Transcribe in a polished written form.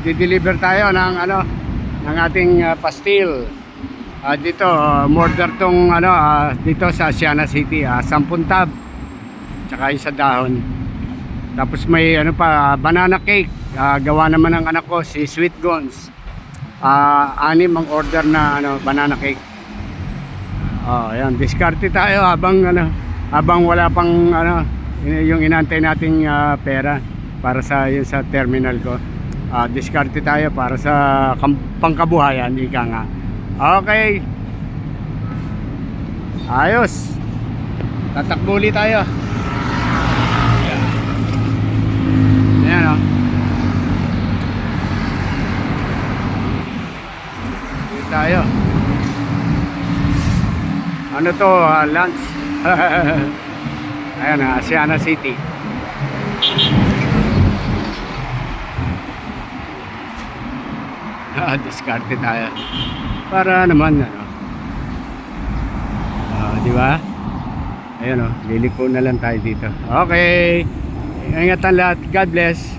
Di-deliver tayo ng ng ating pastil. Dito order tong dito sa Asiana City, 10 tab. Tsaka isa dahon. Tapos may banana cake. Gawa naman ng anak ko si Sweet Gons. 6 ang order na banana cake. Ayan, diskarte tayo habang wala pang yung inantay nating pera para sa yun sa terminal ko. Diskarte tayo para sa pangkabuhayan, ika nga. Okay, ayos, tatakbo ulit tayo. Ayan ulit tayo. Ano to, lunch. Ayan, Asiana City. Diskarte tayo para naman di ba? Ayun liliko na lang tayo dito. Okay, ingatan lahat, God bless.